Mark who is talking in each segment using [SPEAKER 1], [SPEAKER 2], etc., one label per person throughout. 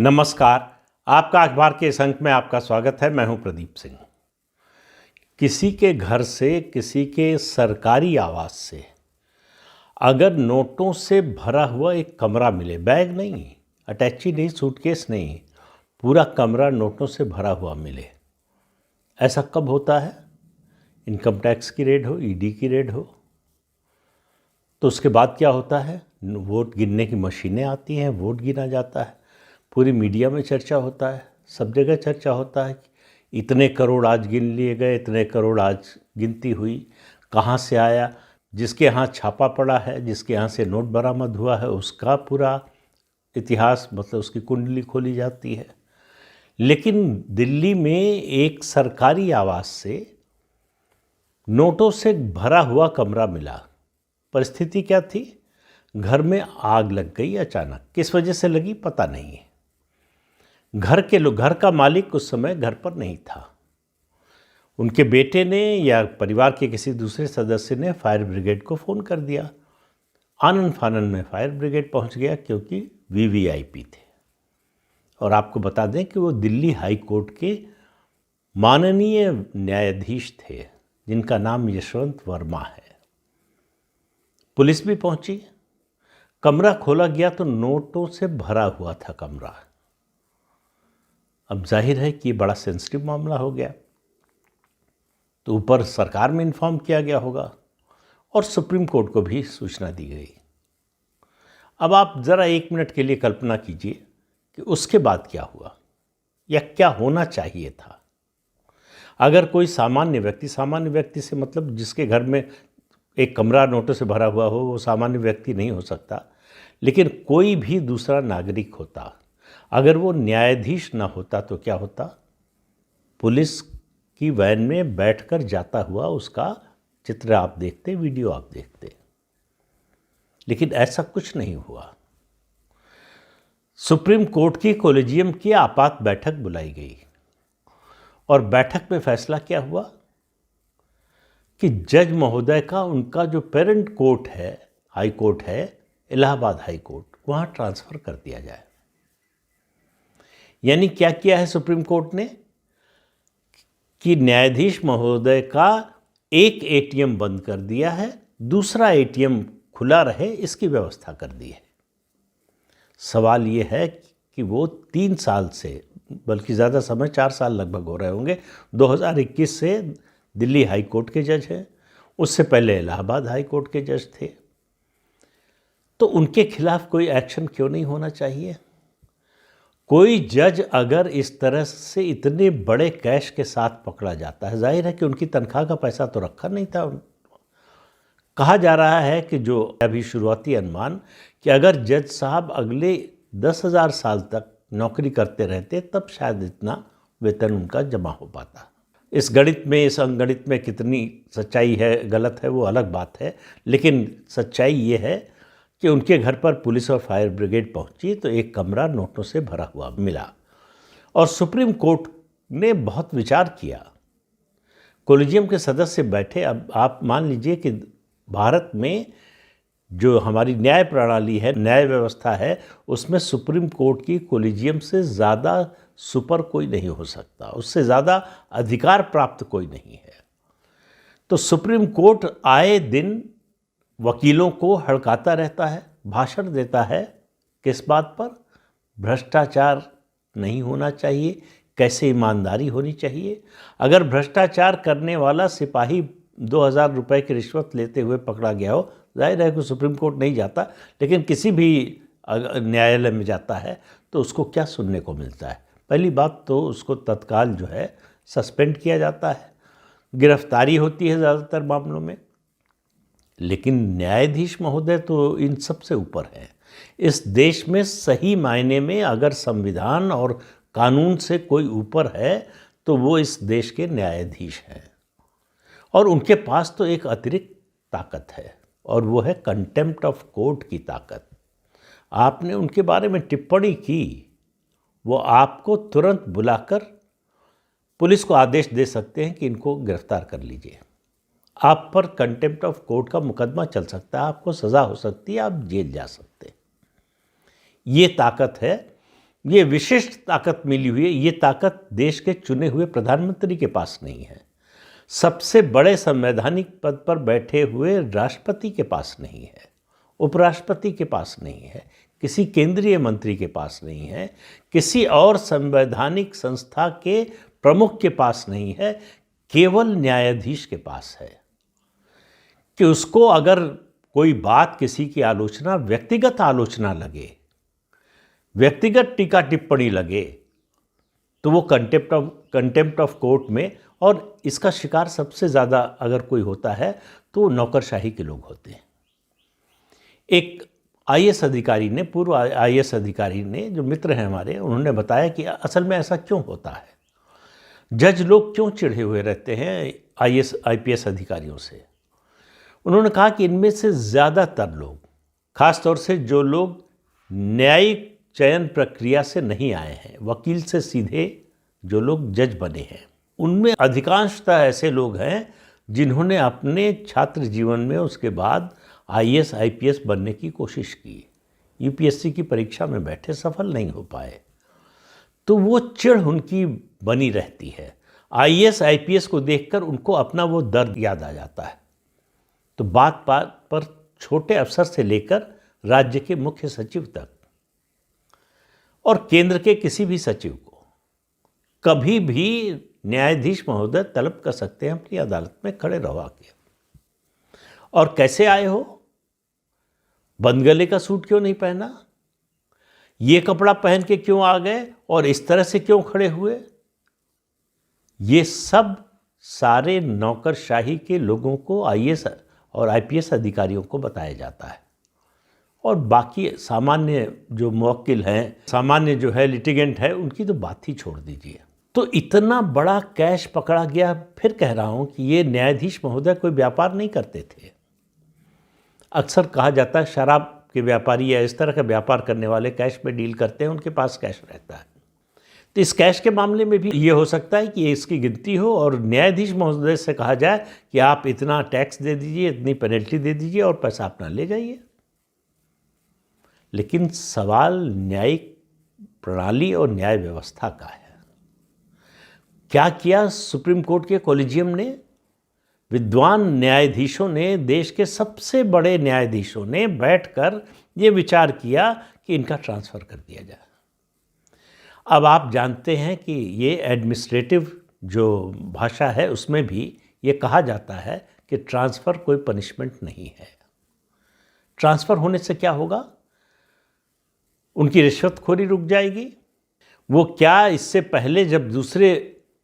[SPEAKER 1] नमस्कार। आपका अखबार के इस अंक में आपका स्वागत है। मैं हूं प्रदीप सिंह। किसी के घर से, किसी के सरकारी आवास से अगर नोटों से भरा हुआ एक कमरा मिले, बैग नहीं, अटैची नहीं, सूटकेस नहीं, पूरा कमरा नोटों से भरा हुआ मिले, ऐसा कब होता है? इनकम टैक्स की रेड हो, ईडी की रेड हो। तो उसके बाद क्या होता है? वोट गिनने की मशीनें आती हैं, वोट गिना जाता है, पूरी मीडिया में चर्चा होता है, सब जगह चर्चा होता है कि इतने करोड़ आज गिन लिए गए, इतने करोड़ आज गिनती हुई, कहाँ से आया। जिसके यहाँ छापा पड़ा है, जिसके यहाँ से नोट बरामद हुआ है, उसका पूरा इतिहास, मतलब उसकी कुंडली खोली जाती है। लेकिन दिल्ली में एक सरकारी आवास से नोटों से भरा हुआ कमरा मिला। परिस्थिति क्या थी? घर में आग लग गई अचानक। किस वजह से लगी पता नहीं है। घर का मालिक उस समय घर पर नहीं था। उनके बेटे ने या परिवार के किसी दूसरे सदस्य ने फायर ब्रिगेड को फ़ोन कर दिया। आनन फानन में फायर ब्रिगेड पहुंच गया, क्योंकि वीवीआईपी थे। और आपको बता दें कि वो दिल्ली हाई कोर्ट के माननीय न्यायाधीश थे, जिनका नाम यशवंत वर्मा है। पुलिस भी पहुंची। कमरा खोला गया तो नोटों से भरा हुआ था कमरा। अब जाहिर है कि ये बड़ा सेंसिटिव मामला हो गया, तो ऊपर सरकार में इन्फॉर्म किया गया होगा और सुप्रीम कोर्ट को भी सूचना दी गई। अब आप ज़रा 1 मिनट के लिए कल्पना कीजिए कि उसके बाद क्या हुआ या क्या होना चाहिए था। अगर कोई सामान्य व्यक्ति से मतलब जिसके घर में एक कमरा नोटों से भरा हुआ हो, वो सामान्य व्यक्ति नहीं हो सकता, लेकिन कोई भी दूसरा नागरिक होता, अगर वो न्यायाधीश ना होता तो क्या होता? पुलिस की वैन में बैठकर जाता हुआ उसका चित्र आप देखते, वीडियो आप देखते। लेकिन ऐसा कुछ नहीं हुआ। सुप्रीम कोर्ट की कोलेजियम की आपात बैठक बुलाई गई और बैठक में फैसला क्या हुआ कि जज महोदय का, उनका जो पेरेंट कोर्ट है, हाई कोर्ट है, इलाहाबाद हाई कोर्ट, वहाँ ट्रांसफ़र कर दिया जाए। यानी क्या किया है सुप्रीम कोर्ट ने कि न्यायाधीश महोदय का एक एटीएम बंद कर दिया है, दूसरा एटीएम खुला रहे, इसकी व्यवस्था कर दी है। सवाल ये है कि वो 3 साल से, बल्कि ज़्यादा समय, 4 साल लगभग हो रहे होंगे, 2021 से दिल्ली हाई कोर्ट के जज हैं, उससे पहले इलाहाबाद हाई कोर्ट के जज थे। तो उनके खिलाफ कोई एक्शन क्यों नहीं होना चाहिए? कोई जज अगर इस तरह से इतने बड़े कैश के साथ पकड़ा जाता है, जाहिर है कि उनकी तनख्वाह का पैसा तो रखा नहीं था। कहा जा रहा है कि जो अभी शुरुआती अनुमान कि अगर जज साहब अगले 10,000 साल तक नौकरी करते रहते, तब शायद इतना वेतन उनका जमा हो पाता। इस गणित में, इस अंगणित में कितनी सच्चाई है, गलत है, वो अलग बात है। लेकिन सच्चाई ये है कि उनके घर पर पुलिस और फायर ब्रिगेड पहुंची तो एक कमरा नोटों से भरा हुआ मिला और सुप्रीम कोर्ट ने बहुत विचार किया। कोलिजियम के सदस्य बैठे। अब आप मान लीजिए कि भारत में जो हमारी न्याय प्रणाली है, न्याय व्यवस्था है, उसमें सुप्रीम कोर्ट की कोलिजियम से ज़्यादा सुपर कोई नहीं हो सकता, उससे ज़्यादा अधिकार प्राप्त कोई नहीं है। तो सुप्रीम कोर्ट आए दिन वकीलों को हड़काता रहता है, भाषण देता है। किस बात पर? भ्रष्टाचार नहीं होना चाहिए, कैसे ईमानदारी होनी चाहिए। अगर भ्रष्टाचार करने वाला सिपाही 2,000 रुपये की रिश्वत लेते हुए पकड़ा गया हो, जाहिर है कि सुप्रीम कोर्ट नहीं जाता, लेकिन किसी भी न्यायालय में जाता है तो उसको क्या सुनने को मिलता है? पहली बात तो उसको तत्काल जो है सस्पेंड किया जाता है, गिरफ्तारी होती है ज़्यादातर मामलों में। लेकिन न्यायाधीश महोदय तो इन सब से ऊपर है। इस देश में सही मायने में अगर संविधान और कानून से कोई ऊपर है तो वो इस देश के न्यायाधीश हैं। और उनके पास तो एक अतिरिक्त ताकत है, और वो है कंटेम्प्ट ऑफ कोर्ट की ताकत। आपने उनके बारे में टिप्पणी की, वो आपको तुरंत बुलाकर पुलिस को आदेश दे सकते हैं कि इनको गिरफ्तार कर लीजिए। आप पर कंटेम्प्ट ऑफ कोर्ट का मुकदमा चल सकता है, आपको सज़ा हो सकती है, आप जेल जा सकते हैं। ये ताकत है ये विशिष्ट ताकत मिली हुई है। ये ताकत देश के चुने हुए प्रधानमंत्री के पास नहीं है, सबसे बड़े संवैधानिक पद पर बैठे हुए राष्ट्रपति के पास नहीं है, उपराष्ट्रपति के पास नहीं है, किसी केंद्रीय मंत्री के पास नहीं है, किसी और संवैधानिक संस्था के प्रमुख के पास नहीं है, केवल न्यायाधीश के पास है कि उसको अगर कोई बात, किसी की आलोचना, व्यक्तिगत आलोचना लगे, व्यक्तिगत टीका टिप्पणी लगे, तो वो कंटेम्प्ट ऑफ कोर्ट में, और इसका शिकार सबसे ज़्यादा अगर कोई होता है तो नौकरशाही के लोग होते हैं। एक आईएएस अधिकारी ने, पूर्व आईएएस अधिकारी ने, जो मित्र हैं हमारे, उन्होंने बताया कि असल में ऐसा क्यों होता है, जज लोग क्यों चिढ़े हुए रहते हैं आईएएस आईपीएस अधिकारियों से। उन्होंने कहा कि इनमें से ज़्यादातर लोग, खासतौर से जो लोग न्यायिक चयन प्रक्रिया से नहीं आए हैं, वकील से सीधे जो लोग जज बने हैं, उनमें अधिकांशतः ऐसे लोग हैं जिन्होंने अपने छात्र जीवन में उसके बाद आईएएस आईपीएस बनने की कोशिश की, यूपीएससी की परीक्षा में बैठे, सफल नहीं हो पाए, तो वो चिढ़ उनकी बनी रहती है। आईएएस आईपीएस को देखकर उनको अपना वो दर्द याद आ जाता है। तो बात बात पर छोटे अफसर से लेकर राज्य के मुख्य सचिव तक और केंद्र के किसी भी सचिव को कभी भी न्यायाधीश महोदय तलब कर सकते हैं अपनी अदालत में खड़े रहो आके। और कैसे आए हो, बंद गले का सूट क्यों नहीं पहना, ये कपड़ा पहन के क्यों आ गए, और इस तरह से क्यों खड़े हुए, ये सब सारे नौकरशाही के लोगों को आईएएस और आईपीएस अधिकारियों को बताया जाता है। और बाकी सामान्य जो मुवक्किल हैं, सामान्य जो है लिटिगेंट है, उनकी तो बात ही छोड़ दीजिए। तो इतना बड़ा कैश पकड़ा गया। फिर कह रहा हूँ कि ये न्यायाधीश महोदय कोई व्यापार नहीं करते थे। अक्सर कहा जाता है शराब के व्यापारी या इस तरह का व्यापार करने वाले कैश में डील करते हैं, उनके पास कैश रहता है। तो इस कैश के मामले में भी ये हो सकता है कि इसकी गिनती हो और न्यायाधीश महोदय से कहा जाए कि आप इतना टैक्स दे दीजिए, इतनी पेनल्टी दे दीजिए और पैसा अपना ले जाइए। लेकिन सवाल न्यायिक प्रणाली और न्याय व्यवस्था का है। क्या किया सुप्रीम कोर्ट के कॉलेजियम ने, विद्वान न्यायाधीशों ने, देश के सबसे बड़े न्यायाधीशों ने बैठकर ये विचार किया कि इनका ट्रांसफ़र कर दिया जाए। अब आप जानते हैं कि ये एडमिनिस्ट्रेटिव जो भाषा है उसमें भी ये कहा जाता है कि ट्रांसफ़र कोई पनिशमेंट नहीं है। ट्रांसफ़र होने से क्या होगा, उनकी रिश्वतखोरी रुक जाएगी। वो क्या इससे पहले जब दूसरे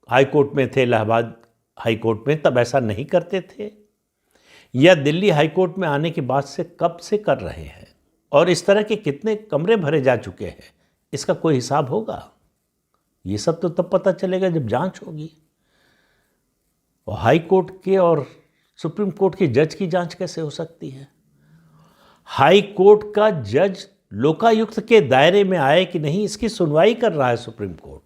[SPEAKER 1] हाई कोर्ट में थे, इलाहाबाद हाई कोर्ट में, तब ऐसा नहीं करते थे, या दिल्ली हाई कोर्ट में आने के बाद से कब से कर रहे हैं, और इस तरह के कितने कमरे भरे जा चुके हैं, इसका कोई हिसाब होगा। ये सब तो तब पता चलेगा जब जांच होगी। और हाई कोर्ट के और सुप्रीम कोर्ट के जज की जांच कैसे हो सकती है? हाई कोर्ट का जज लोकायुक्त के दायरे में आए कि नहीं, इसकी सुनवाई कर रहा है सुप्रीम कोर्ट,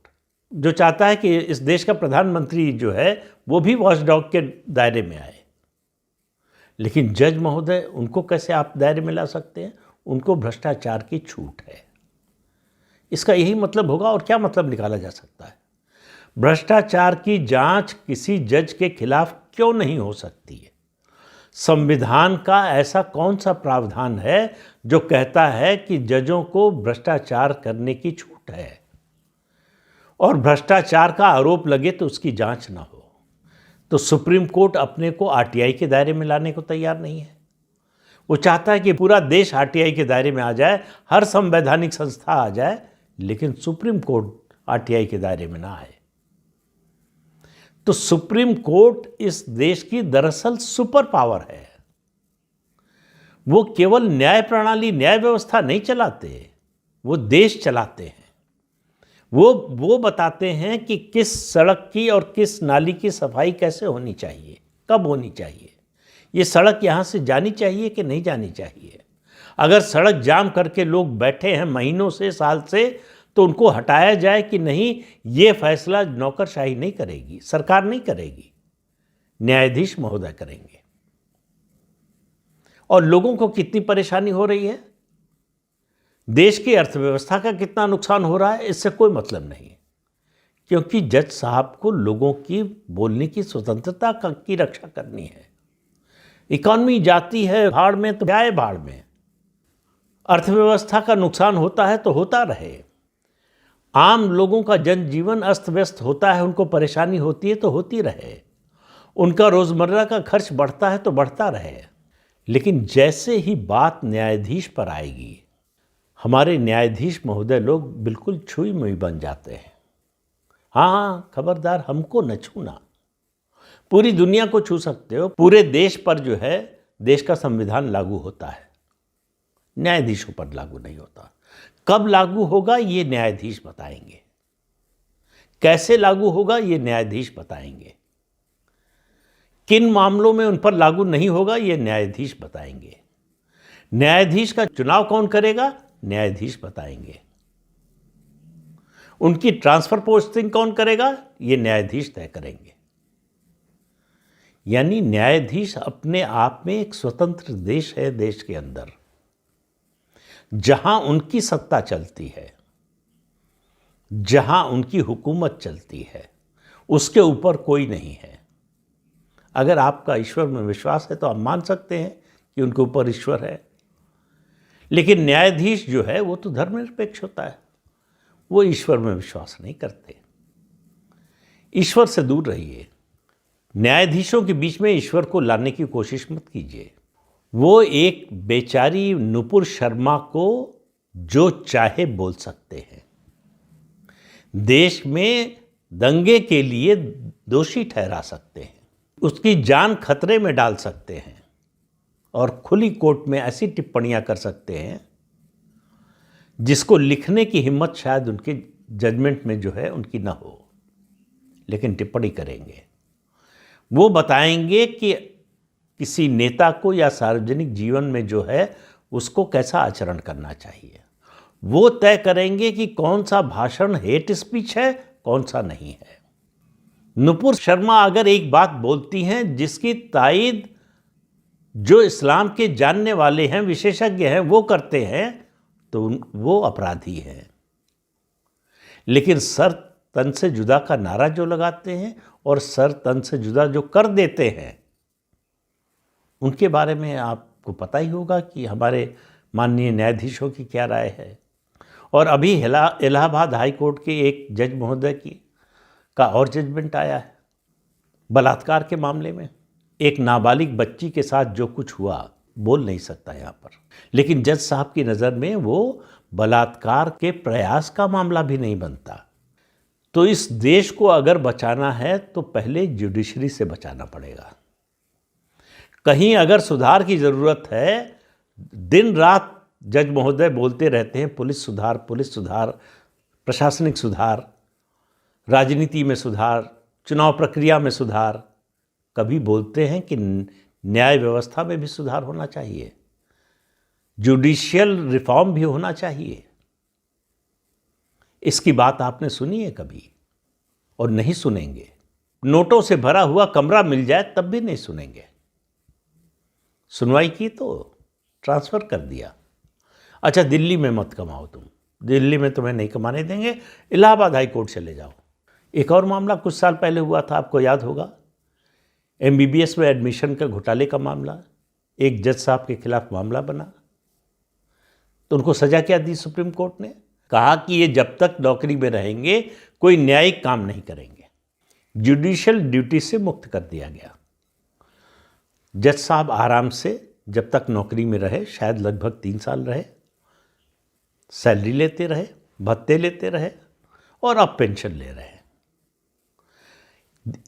[SPEAKER 1] जो चाहता है कि इस देश का प्रधानमंत्री जो है वो भी वॉचडॉग के दायरे में आए। लेकिन जज महोदय, उनको कैसे आप दायरे में ला सकते हैं? उनको भ्रष्टाचार की छूट है। इसका यही मतलब होगा, और क्या मतलब निकाला जा सकता है? भ्रष्टाचार की जांच किसी जज के खिलाफ क्यों नहीं हो सकती है? संविधान का ऐसा कौन सा प्रावधान है जो कहता है कि जजों को भ्रष्टाचार करने की छूट है, और भ्रष्टाचार का आरोप लगे तो उसकी जांच ना हो? तो सुप्रीम कोर्ट अपने को आरटीआई के दायरे में लाने को तैयार नहीं है। वो चाहता है कि पूरा देश आरटीआई के दायरे में आ जाए, हर संवैधानिक संस्था आ जाए, लेकिन सुप्रीम कोर्ट आरटीआई के दायरे में ना आए। तो सुप्रीम कोर्ट इस देश की दरअसल सुपर पावर है। वो केवल न्याय प्रणाली, न्याय व्यवस्था नहीं चलाते, वो देश चलाते हैं। वो बताते हैं कि किस सड़क की और किस नाली की सफाई कैसे होनी चाहिए, कब होनी चाहिए, ये सड़क यहाँ से जानी चाहिए कि नहीं जानी चाहिए। अगर सड़क जाम करके लोग बैठे हैं महीनों से, साल से, तो उनको हटाया जाए कि नहीं, ये फैसला नौकरशाही नहीं करेगी, सरकार नहीं करेगी, न्यायाधीश महोदय करेंगे। और लोगों को कितनी परेशानी हो रही है। देश की अर्थव्यवस्था का कितना नुकसान हो रहा है इससे कोई मतलब नहीं, क्योंकि जज साहब को लोगों की बोलने की स्वतंत्रता की रक्षा करनी है। इकॉनमी जाती है भाड़ में तो जाए भाड़ में, अर्थव्यवस्था का नुकसान होता है तो होता रहे, आम लोगों का जनजीवन अस्त व्यस्त होता है, उनको परेशानी होती है तो होती रहे, उनका रोज़मर्रा का खर्च बढ़ता है तो बढ़ता रहे। लेकिन जैसे ही बात न्यायाधीश पर आएगी, हमारे न्यायाधीश महोदय लोग बिल्कुल छुई मुई बन जाते हैं। हाँ, खबरदार हमको न छूना। पूरी दुनिया को छू सकते हो, पूरे देश पर जो है देश का संविधान लागू होता है, न्यायाधीशों पर लागू नहीं होता। कब लागू होगा ये न्यायाधीश बताएंगे, कैसे लागू होगा ये न्यायाधीश बताएंगे, किन मामलों में उन पर लागू नहीं होगा ये न्यायाधीश बताएंगे। न्यायाधीश का चुनाव कौन करेगा, न्यायाधीश बताएंगे। उनकी ट्रांसफर पोस्टिंग कौन करेगा, ये न्यायाधीश तय करेंगे। यानी न्यायाधीश अपने आप में एक स्वतंत्र देश है, देश के अंदर जहां उनकी सत्ता चलती है, जहां उनकी हुकूमत चलती है, उसके ऊपर कोई नहीं है। अगर आपका ईश्वर में विश्वास है तो आप मान सकते हैं कि उनके ऊपर ईश्वर है, लेकिन न्यायाधीश जो है वो तो धर्मनिरपेक्ष होता है, वो ईश्वर में विश्वास नहीं करते। ईश्वर से दूर रहिए, न्यायाधीशों के बीच में ईश्वर को लाने की कोशिश मत कीजिए। वो एक बेचारी नुपुर शर्मा को जो चाहे बोल सकते हैं, देश में दंगे के लिए दोषी ठहरा सकते हैं, उसकी जान खतरे में डाल सकते हैं और खुली कोर्ट में ऐसी टिप्पणियां कर सकते हैं जिसको लिखने की हिम्मत शायद उनके जजमेंट में जो है उनकी ना हो, लेकिन टिप्पणी करेंगे। वो बताएंगे कि किसी नेता को या सार्वजनिक जीवन में जो है उसको कैसा आचरण करना चाहिए। वो तय करेंगे कि कौन सा भाषण हेट स्पीच है, कौन सा नहीं है। नुपुर शर्मा अगर एक बात बोलती हैं जिसकी तायद जो इस्लाम के जानने वाले हैं, विशेषज्ञ हैं, वो करते हैं, तो वो अपराधी हैं। लेकिन सर तन से जुदा का नारा जो लगाते हैं और सर तन से जुदा जो कर देते हैं, उनके बारे में आपको पता ही होगा कि हमारे माननीय न्यायाधीशों की क्या राय है। और अभी इलाहाबाद हाई कोर्ट के एक जज महोदय का और जजमेंट आया है बलात्कार के मामले में। एक नाबालिग बच्ची के साथ जो कुछ हुआ बोल नहीं सकता यहाँ पर, लेकिन जज साहब की नज़र में वो बलात्कार के प्रयास का मामला भी नहीं बनता। तो इस देश को अगर बचाना है तो पहले जुडिशरी से बचाना पड़ेगा। कहीं अगर सुधार की ज़रूरत है, दिन रात जज महोदय बोलते रहते हैं पुलिस सुधार, प्रशासनिक सुधार, राजनीति में सुधार, चुनाव प्रक्रिया में सुधार। कभी बोलते हैं कि न्याय व्यवस्था में भी सुधार होना चाहिए, जुडिशियल रिफॉर्म भी होना चाहिए। इसकी बात आपने सुनी है कभी? और नहीं सुनेंगे। नोटों से भरा हुआ कमरा मिल जाए तब भी नहीं सुनेंगे। सुनवाई की तो ट्रांसफ़र कर दिया। अच्छा, दिल्ली में मत कमाओ, तुम दिल्ली में तुम्हें नहीं कमाने देंगे, इलाहाबाद हाई कोर्ट चले जाओ। एक और मामला कुछ साल पहले हुआ था, आपको याद होगा, MBBS में एडमिशन का घोटाले का मामला। एक जज साहब के खिलाफ मामला बना तो उनको सज़ा क्या दी सुप्रीम कोर्ट ने? कहा कि ये जब तक नौकरी में रहेंगे कोई न्यायिक काम नहीं करेंगे, जुडिशियल ड्यूटी से मुक्त कर दिया गया। जज साहब आराम से जब तक नौकरी में रहे, शायद लगभग 3 साल रहे, सैलरी लेते रहे, भत्ते लेते रहे और अब पेंशन ले रहे हैं।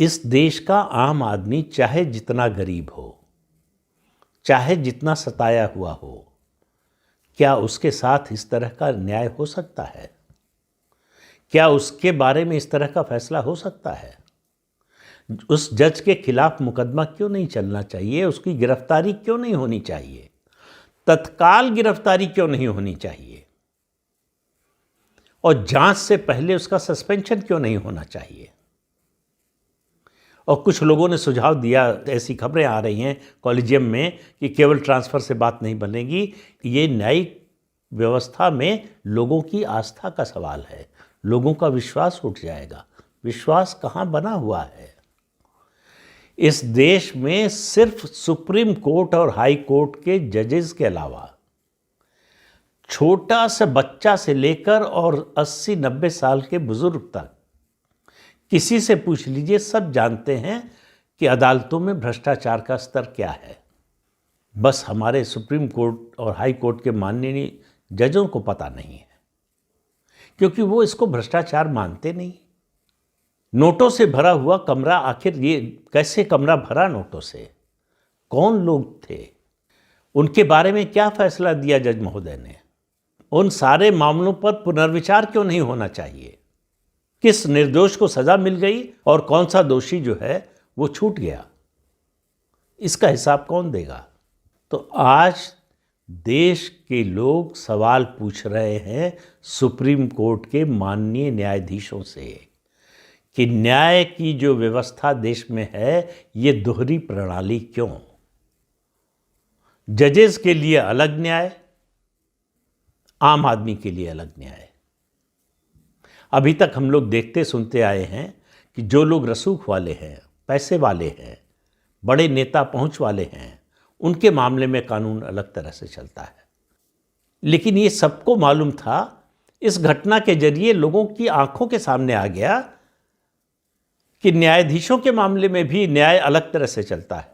[SPEAKER 1] इस देश का आम आदमी चाहे जितना गरीब हो, चाहे जितना सताया हुआ हो, क्या उसके साथ इस तरह का न्याय हो सकता है? क्या उसके बारे में इस तरह का फैसला हो सकता है? उस जज के खिलाफ मुकदमा क्यों नहीं चलना चाहिए? उसकी गिरफ्तारी क्यों नहीं होनी चाहिए? तत्काल गिरफ्तारी क्यों नहीं होनी चाहिए? और जांच से पहले उसका सस्पेंशन क्यों नहीं होना चाहिए? और कुछ लोगों ने सुझाव दिया, ऐसी खबरें आ रही हैं कॉलेजियम में कि केवल ट्रांसफ़र से बात नहीं बनेगी, ये न्यायिक व्यवस्था में लोगों की आस्था का सवाल है, लोगों का विश्वास उठ जाएगा। विश्वास कहाँ बना हुआ है? इस देश में सिर्फ सुप्रीम कोर्ट और हाई कोर्ट के जजेस के अलावा छोटा सा बच्चा से लेकर और 80-90 साल के बुजुर्ग तक किसी से पूछ लीजिए, सब जानते हैं कि अदालतों में भ्रष्टाचार का स्तर क्या है। बस हमारे सुप्रीम कोर्ट और हाई कोर्ट के माननीय जजों को पता नहीं है, क्योंकि वो इसको भ्रष्टाचार मानते नहीं। नोटों से भरा हुआ कमरा, आखिर ये कैसे कमरा भरा नोटों से? कौन लोग थे? उनके बारे में क्या फैसला दिया जज महोदय ने? उन सारे मामलों पर पुनर्विचार क्यों नहीं होना चाहिए? किस निर्दोष को सजा मिल गई और कौन सा दोषी जो है वो छूट गया? इसका हिसाब कौन देगा? तो आज देश के लोग सवाल पूछ रहे हैं सुप्रीम कोर्ट के माननीय न्यायाधीशों से कि न्याय की जो व्यवस्था देश में है, ये दोहरी प्रणाली क्यों? जजेस के लिए अलग न्याय, आम आदमी के लिए अलग न्याय। अभी तक हम लोग देखते सुनते आए हैं कि जो लोग रसूख वाले हैं, पैसे वाले हैं, बड़े नेता पहुंच वाले हैं, उनके मामले में कानून अलग तरह से चलता है। लेकिन ये सबको मालूम था, इस घटना के जरिए लोगों की आंखों के सामने आ गया कि न्यायाधीशों के मामले में भी न्याय अलग तरह से चलता है।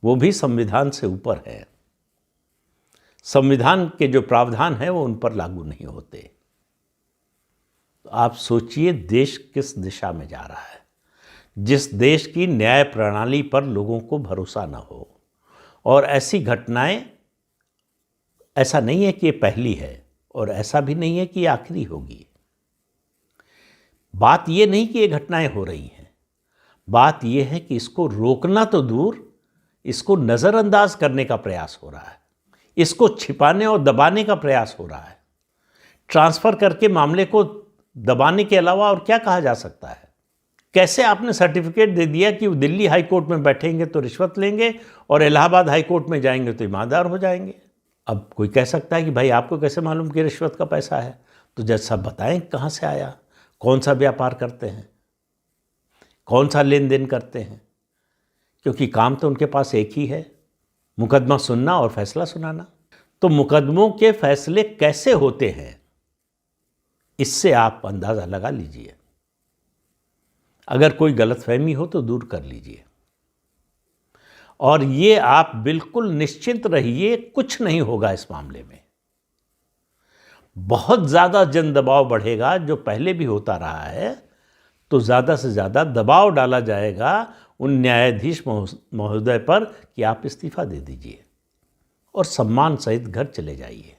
[SPEAKER 1] वो भी संविधान से ऊपर है। संविधान के जो प्रावधान हैं वो उन पर लागू नहीं होते। तो आप सोचिए देश किस दिशा में जा रहा है, जिस देश की न्याय प्रणाली पर लोगों को भरोसा न हो। और ऐसी घटनाएं, ऐसा नहीं है कि ये पहली है और ऐसा भी नहीं है कि ये आखिरी होगी। बात ये नहीं कि ये घटनाएं हो रही हैं, बात ये है कि इसको रोकना तो दूर, इसको नज़रअंदाज करने का प्रयास हो रहा है, इसको छिपाने और दबाने का प्रयास हो रहा है। ट्रांसफ़र करके मामले को दबाने के अलावा और क्या कहा जा सकता है? कैसे आपने सर्टिफिकेट दे दिया कि वो दिल्ली हाई कोर्ट में बैठेंगे तो रिश्वत लेंगे और इलाहाबाद हाई कोर्ट में जाएंगे तो ईमानदार हो जाएंगे। अब कोई कह सकता है कि भाई आपको कैसे मालूम कि रिश्वत का पैसा है? तो जज साहब बताएं कहाँ से आया, कौन सा व्यापार करते हैं, कौन सा लेन देन करते हैं, क्योंकि काम तो उनके पास एक ही है, मुकदमा सुनना और फैसला सुनाना। तो मुकदमों के फैसले कैसे होते हैं, इससे आप अंदाज़ा लगा लीजिए। अगर कोई गलतफहमी हो तो दूर कर लीजिए। और ये आप बिल्कुल निश्चिंत रहिए, कुछ नहीं होगा इस मामले में। बहुत ज़्यादा जन दबाव बढ़ेगा, जो पहले भी होता रहा है, तो ज़्यादा से ज़्यादा दबाव डाला जाएगा उन न्यायाधीश महोदय पर कि आप इस्तीफ़ा दे दीजिए और सम्मान सहित घर चले जाइए।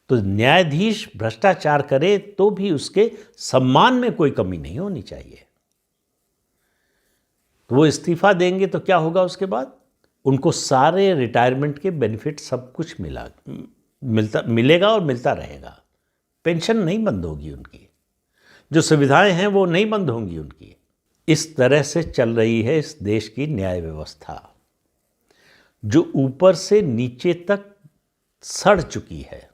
[SPEAKER 1] तो न्यायाधीश भ्रष्टाचार करे तो भी उसके सम्मान में कोई कमी नहीं होनी चाहिए। तो वो इस्तीफ़ा देंगे तो क्या होगा उसके बाद? उनको सारे रिटायरमेंट के बेनिफिट सब कुछ मिलेगा और मिलता रहेगा। पेंशन नहीं बंद होगी उनकी, जो सुविधाएं हैं वो नहीं बंद होंगी उनकी। इस तरह से चल रही है इस देश की न्याय व्यवस्था, जो ऊपर से नीचे तक सड़ चुकी है।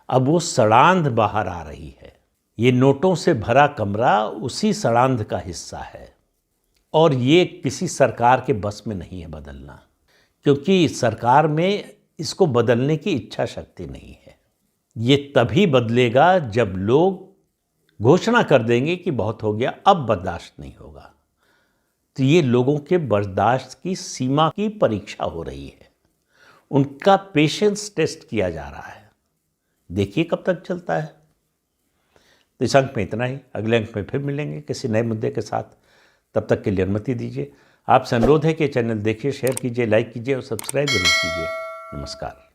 [SPEAKER 1] अब वो सड़ांध बाहर आ रही है। ये नोटों से भरा कमरा उसी सड़ांध का हिस्सा है और ये किसी सरकार के बस में नहीं है बदलना, क्योंकि सरकार में इसको बदलने की इच्छा शक्ति नहीं है। ये तभी बदलेगा जब लोग घोषणा कर देंगे कि बहुत हो गया, अब बर्दाश्त नहीं होगा। तो ये लोगों के बर्दाश्त की सीमा की परीक्षा हो रही है, उनका पेशेंस टेस्ट किया जा रहा है। देखिए कब तक चलता है। तो इस अंक में इतना ही, अगले अंक में फिर मिलेंगे किसी नए मुद्दे के साथ। तब तक के लिए अनुमति दीजिए। आपसे अनुरोध है कि चैनल देखिए, शेयर कीजिए, लाइक कीजिए और सब्सक्राइब जरूर कीजिए। नमस्कार।